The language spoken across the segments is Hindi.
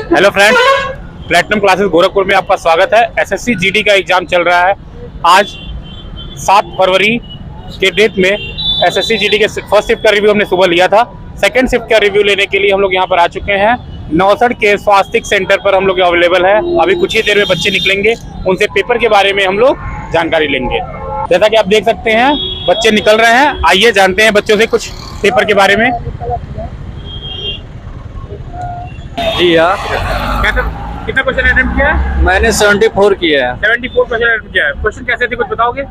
Hello friends, platinum classes Gorakhpur में आपका स्वागत है। एसएससी जीडी का एग्जाम चल रहा है। आज 7 फरवरी के डेट में एसएससी जीडी के फर्स्ट शिफ्ट का रिव्यू हमने सुबह लिया था। सेकंड शिफ्ट का रिव्यू लेने के लिए हम लोग यहाँ पर आ चुके हैं। नौसड़ के स्वास्थ्य सेंटर पर हम लोग अवेलेबल है। अभी कुछ ही देर में बच्चे निकलेंगे, उनसे पेपर के बारे में हम लोग जानकारी लेंगे। जैसा कि आप देख सकते हैं बच्चे निकल रहे हैं। आइए जानते हैं बच्चों से कुछ पेपर के बारे में। जी हाँ, कितना क्वेश्चन अटेम्प्ट किया है? मैंने 74 किया है। 74 क्वेश्चन अटेम्प्ट किया है। क्वेश्चन कैसे थे, कुछ बताओगे?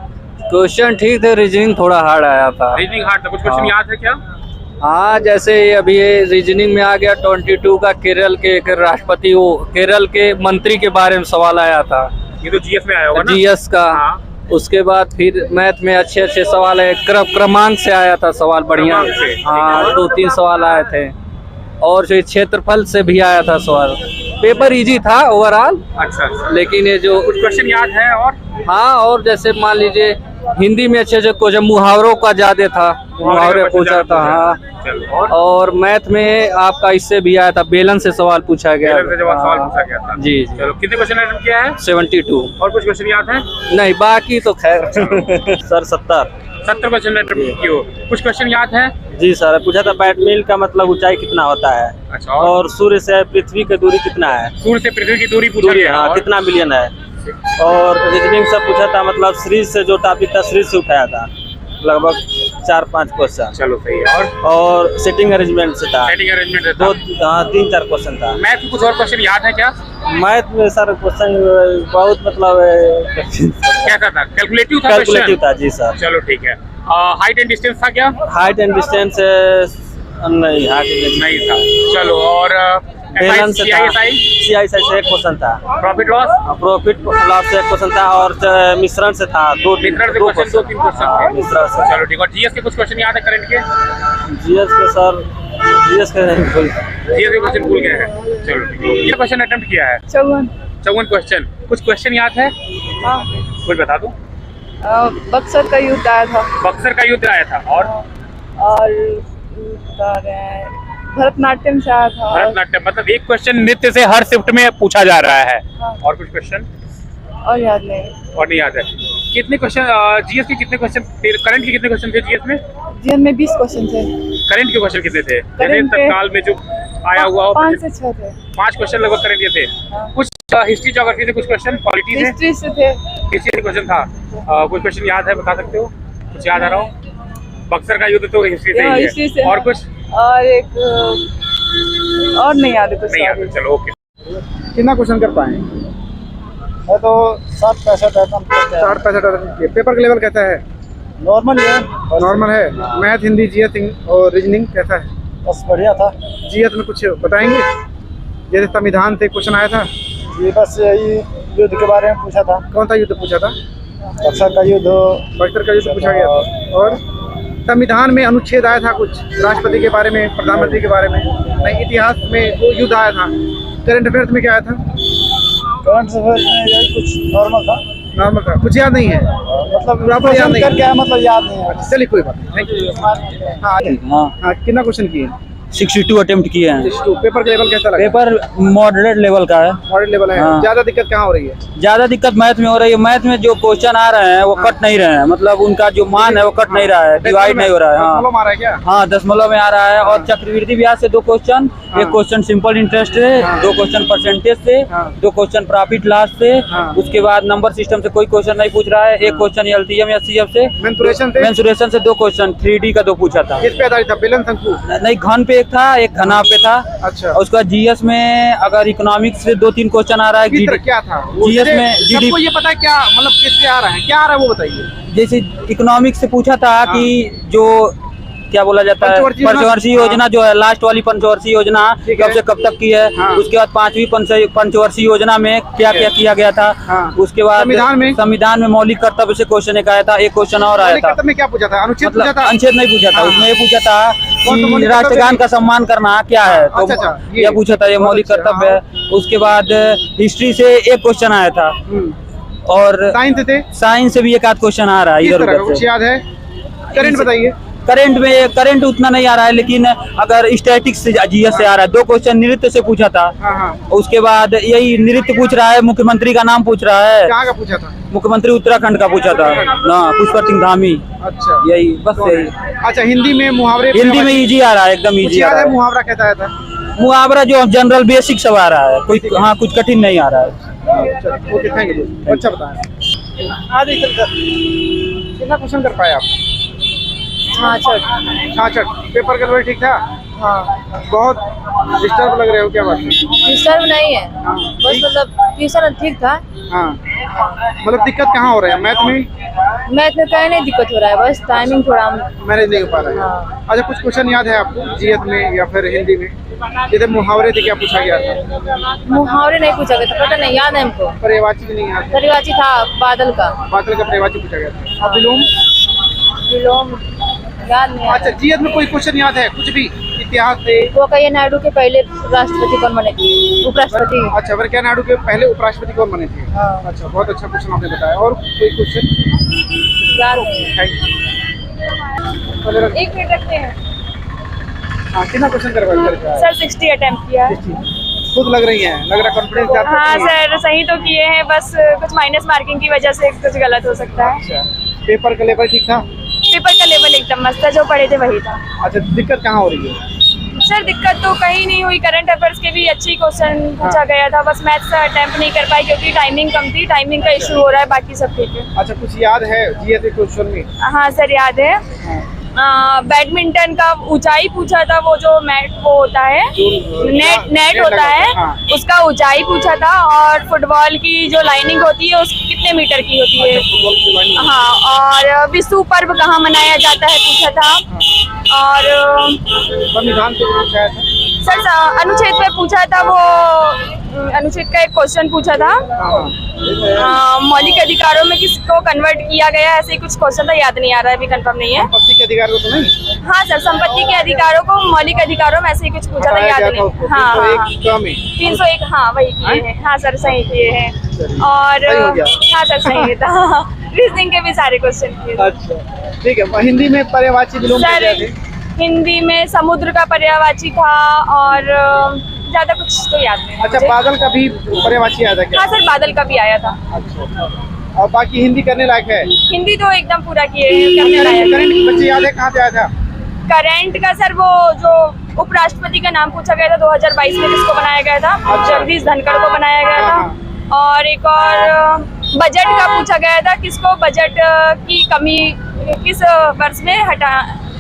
क्वेश्चन ठीक थे, रीजनिंग थोड़ा हार्ड आया था। रीजनिंग हार्ड था। कुछ क्वेश्चन याद है क्या? हाँ, जैसे अभी ये रीजनिंग में आ गया 22 का केरल के एक राष्ट्रपति, वो केरल के मंत्री के बारे में सवाल आया था। ये तो जीएस में आया होगा ना? जीएस का। हाँ। उसके बाद फिर मैथ में अच्छे सवाल है। क्रमांक से आया था सवाल, बढ़िया। हाँ, 2-3 सवाल आए थे। और जो क्षेत्रफल से भी आया था सवाल। पेपर इजी था ओवरऑल। अच्छा। लेकिन ये जो कुछ क्वेश्चन याद है? और हाँ, और जैसे मान लीजिए हिंदी में अच्छे क्वेश्चन मुहावरों का ज्यादा था, मुहावरे पूछा था। हाँ, और मैथ में आपका इससे भी आया था, बेलन से सवाल पूछा गया। सवाल पूछा गया था। जी। चलो, कितने क्वेश्चन अटेम्प्ट किया है? 72। और कुछ क्वेश्चन याद है? नहीं, बाकी तो खैर सर 70 क्वेश्चन अटेम्प्ट किए हो। कुछ क्वेश्चन याद है? जी सर, पूछा था बैट मील का मतलब ऊंचाई कितना होता है। अच्छा। और सूर्य से पृथ्वी की दूरी कितना है। सूर्य से पृथ्वी की दूरी पूछा गया। हाँ, कितना मिलियन है। और रीजनिंग से पूछा था, मतलब सीरीज से जो टॉपिक था सीरीज से उठाया था, लगभग 4-5 क्वेश्चन। चलो सही है। और सिटिंग अरेंजमेंट से था। सेटिंग अरेंजमेंट से था। 3-4 क्वेश्चन था। मैथ में कुछ और क्वेश्चन याद है क्या? मैथ में सर क्वेश्चन बहुत मतलब कैसा था? कैलकुलेटिव था? कैलकुलेटिव था। जी सर। चलो ठीक है। हाइट एंड डिस्टेंस था क्या? हाइट एंड डिस्टेंस नहीं, हाइट नहीं था। चलो, और बेलन से था। CI से एक क्वेश्चन था। प्रॉफिट लॉस से एक क्वेश्चन था। और मिश्रण से था 2-3 क्वेश्चन थे। चलो ठीक है। और जीएस के कुछ क्वेश्चन याद है करंट के? जीएस के सर, जीएस के क्वेश्चन भूल गए हैं। चलो ठीक है। ये क्वेश्चन अटेम्प्ट किया है? 54 क्वेश्चन। कुछ क्वेश्चन याद है? हाँ। कुछ बता दो। बक्सर का युद्ध आया था। बक्सर का युद्ध आया था। और भरतनाट्यम से आया था। भरतनाट्यम, मतलब एक क्वेश्चन नृत्य से हर शिफ्ट में पूछा जा रहा है। हाँ। और कुछ क्वेश्चन? और याद नहीं। और नहीं याद है। कितने क्वेश्चन जीएस के कितने क्वेश्चन? करंट के कितने क्वेश्चन थे जीएस में? जीएस में 20 क्वेश्चन थे। करंट के क्वेश्चन कितने थे? करंट के तत्काल में जो आया हुआ हो 5 से 6 थे। 5 क्वेश्चन लगभग करंट के थे। हाँ। कुछ हिस्ट्री ज्योग्राफी से कुछ क्वेश्चन, पॉलिटी से, हिस्ट्री से थे। हिस्ट्री से क्वेश्चन था। कुछ क्वेश्चन याद है, बता सकते हो? कुछ याद आ रहा हो? बक्सर का युद्ध तो हिस्ट्री से ही हिस्ट्री से। है। और कुछ? और एक और नहीं याद है कुछ। नहीं याद है। चलो ओके। कितना क्वेश्चन कर पाए? है तो 60-65 अटेम्प्ट 60-65 अटेम्प्ट। पेपर का लेवल कैसा है? नॉर्मल है। नॉर्मल है। मैथ, हिंदी, जीएस और रीजनिंग कैसा है? बस बढ़िया था। जीएस में कुछ बताएंगे? जैसे संविधान से क्वेश्चन आया था। ये बस यही युद्ध के बारे में पूछा था। कौन सा युद्ध पूछा था? बक्सर का युद्ध। बक्सर का युद्ध पूछा गया था। और संविधान में अनुच्छेद आया था कुछ, राष्ट्रपति के बारे में, प्रधानमंत्री के बारे में। नहीं, इतिहास में वो युद्ध आया था। करंट अफेयर्स में क्या आया था? करंट अफेयर्स में यही कुछ नॉर्मल था। नॉर्मल था। कुछ याद नहीं है? मतलब आपको याद नहीं करके आया, मतलब याद नहीं है। चलिए कोई बात नहीं। Thank you. हाँ, कितना क्वेश्चन किए? 62 अटेम्प्ट किए हैं। 62। पेपर का लेवल कैसा लगा? पेपर मॉडरेट लेवल का है। मॉडल लेवल है। हाँ। ज्यादा दिक्कत कहाँ हो रही है? ज्यादा दिक्कत मैथ में हो रही है। मैथ में जो क्वेश्चन आ रहे हैं वो कट नहीं रहे हैं, मतलब उनका जो मान है वो कट नहीं रहा है, डिवाइड नहीं हो रहा है। दशमलव आ रहा है क्या? हाँ, दशमलव में आ रहा है। और चक्रवृद्धि ब्याज से 2 क्वेश्चन, एक क्वेश्चन सिंपल इंटरेस्ट से, 2 क्वेश्चन परसेंटेज से, 2 क्वेश्चन प्रॉफिट लॉस से। उसके बाद नंबर सिस्टम से कोई क्वेश्चन नहीं पूछ रहा है। एक क्वेश्चन एलसीएम या सीएफ से, मेंसुरेशन से 2 क्वेश्चन, 3D का 2 पूछा था। किस पे आधारित था? बेलन, शंकु? नहीं, घन पे एक था, एक घना पे था। अच्छा। और उसका जीएस में अगर इकोनॉमिक्स से 2-3 क्वेश्चन आ रहा है। क्या था जीएस में? सबको ये पता है क्या, मतलब किससे आ रहा है, क्या आ रहा है वो बताइए। जैसे इकोनॉमिक्स से पूछा था कि जो क्या बोला जाता है, पंचवर्षीय योजना जो है, लास्ट वाली पंचवर्षीय योजना कब से कब तक की है। उसके बाद 5वीं पंचवर्षीय योजना में क्या क्या किया गया था। उसके बाद संविधान में मौलिक कर्तव्य से क्वेश्चन एक आया था। एक क्वेश्चन और आया था। में क्या पूछा था? अनुच्छेद पूछा था? अनुच्छेद नहीं पूछा था। उसमें ये पूछा था कि राष्ट्रगान का सम्मान करना क्या है, तो यह पूछा था, ये मौलिक कर्तव्य है। उसके बाद हिस्ट्री से एक क्वेश्चन आया था। और साइंस से भी एक आध क्वेश्चन आ रहा है इधर उधर से। याद है? करंट बताइए। करंट उतना नहीं आ रहा है, लेकिन अगर स्टैटिक्स से जीएस से आ रहा है। 2 क्वेश्चन नृत्य से पूछा था, हाँ हाँ। उसके बाद यही नृत्य पूछ रहा है, मुख्यमंत्री का नाम पूछ रहा है, कहाँ का पूछा था? मुख्यमंत्री उत्तराखंड का पूछा था ना, पुष्कर सिंह धामी। अच्छा यही बस यही। अच्छा, हिंदी में मुहावरे, हिंदी में इजी आ रहा है, एकदम कुछ इजी आ याद रहा है है। मुहावरा कहता है था? मुहावरा जो जनरल बेसिक सब आ रहा है, कोई हाँ कुछ कठिन नहीं आ रहा है। ओके, थैंक यू, अच्छा बताया। आज कितना क्वेश्चन कर पाए आप? 66। पेपर का लेवल ठीक था? हाँ, बहुत डिस्टर्ब लग रहे हो, क्या बात है? डिस्टर्ब नहीं है, बस मतलब ट्यूशन ठीक था। हाँ, मतलब दिक्कत कहाँ हो रहा है? मैथ में? मैथ में कहीं नहीं दिक्कत हो रहा है, बस टाइमिंग थोड़ा मैनेज नहीं हो पा रहा है। अच्छा, कुछ क्वेश्चन याद है आपको जीएस में या फिर हिंदी में? जैसे मुहावरे थे, क्या पूछा गया था? मुहावरे नहीं पूछा गया था, पता नहीं, याद है हमको। पर्यायवाची भी नहीं याद? परिवाची था बादल का। बादल का पर्यायवाची पूछा गया था। अब विलोम? विलोम याद नहीं। अच्छा, जीएस में कोई क्वेश्चन याद है? कुछ भी इतिहास से? वो कहिए नायडू के पहले राष्ट्रपति कौन बने थे? उपराष्ट्रपति। अच्छा, वेंकैया नायडू के पहले उपराष्ट्रपति कौन बने थे? हाँ। अच्छा, बहुत अच्छा क्वेश्चन आपने बताया। और कोई क्वेश्चन? याद नहीं। Thank you. 1 मिनट रखते हैं हाँ, कितना क्वेश्चन करवाया? सर। 60 अटेम्प्ट किया है। खुद लग रही है, लग रहा कॉन्फिडेंस? हाँ सर, सही तो किए हैं, बस कुछ माइनस मार्किंग की वजह से कुछ गलत हो सकता है। अच्छा, पेपर का लेवल ठीक था? पेपर का लेवल एकदम मस्त था, जो पढ़े थे वही था। अच्छा, दिक्कत कहाँ हो रही है? सर दिक्कत तो कहीं नहीं हुई, करंट अफेयर्स के भी अच्छी क्वेश्चन पूछा गया था, बस मैथ्स अटेम्प्ट नहीं कर पाई क्योंकि टाइमिंग कम थी, टाइमिंग का इशू हो रहा है, बाकी सब ठीक है। अच्छा, कुछ याद है जीएस के क्वेश्चन में? हाँ सर, याद है। बैडमिंटन का ऊंचाई पूछा था, वो जो मैट वो होता है, नेट होता है, हाँ। उसका ऊंचाई पूछा था, और फुटबॉल की जो लाइनिंग होती है उस कितने मीटर की होती है। हाँ, और विश्व पर्व कहाँ मनाया जाता है पूछा था, और संविधान से पूछा था? सर अनुच्छेद पे पूछा था, वो अनुच्छेद का एक क्वेश्चन पूछा था, मौलिक अधिकारों में किसको कन्वर्ट किया गया, ऐसे ही कुछ क्वेश्चन था, याद नहीं आ रहा है, अभी कंफर्म नहीं है। संपत्ति के अधिकार को तो नहीं? हाँ सर, संपत्ति के अधिकारों को मौलिक अधिकारों में ऐसे ही कुछ पूछा था, याद नहीं। हाँ 301, हाँ वही किए हैं। हाँ सर, सही किए हैं। और हाँ सर, सही था। रीजनिंग के भी सारे क्वेश्चन किए। अच्छा, ठीक है। हिंदी में पर्यायवाची विलोम सर, हिंदी में समुद्र का पर्यायवाची था, और ज्यादा कुछ तो याद नहीं। अच्छा, बादल का भी पर्यायवाची आया था क्या? हाँ सर, बादल का भी आया था। अच्छा, और बाकी हिंदी करने लायक है? हिंदी तो एकदम पूरा किए हैं, करने लायक। करंट बच्चे याद है कहाँ से आया था? करंट का सर, वो जो उपराष्ट्रपति का नाम पूछा गया था 2022 में, किसको बनाया गया था? जगदीश धनखड़ को बनाया गया था। और एक और बजट का पूछा गया था, किसको बजट की कमी किस वर्ष में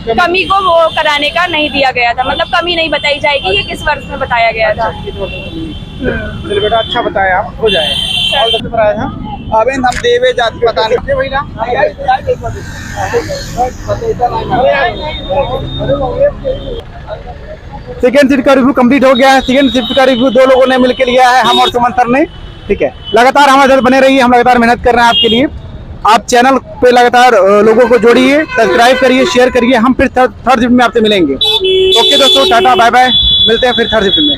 कमी को वो कराने का नहीं दिया गया था, मतलब कमी नहीं बताई जाएगी, ये किस वर्ष में बताया गया था। चलिए बेटा, अच्छा बताया आप, हो जाए। और दस पर आया था अभी हम देवे जाति पता नहीं वही ना। सेकेंड शिफ्ट का रिव्यू कंप्लीट हो गया है। सेकेंड शिफ्ट का रिव्यू 2 लोगों ने मिलकर लिया है, हम और सुमंतर ने। ठीक है, लगातार हमारे साथ बने रहिए, हम लगातार मेहनत कर रहे हैं आपके लिए। आप चैनल पे लगातार लोगों को जोड़िए, सब्सक्राइब करिए, शेयर करिए। हम फिर थर्ड शिफ्ट में आपसे मिलेंगे। ओके दोस्तों, टाटा बाय बाय, मिलते हैं फिर थर्ड शिफ्ट में।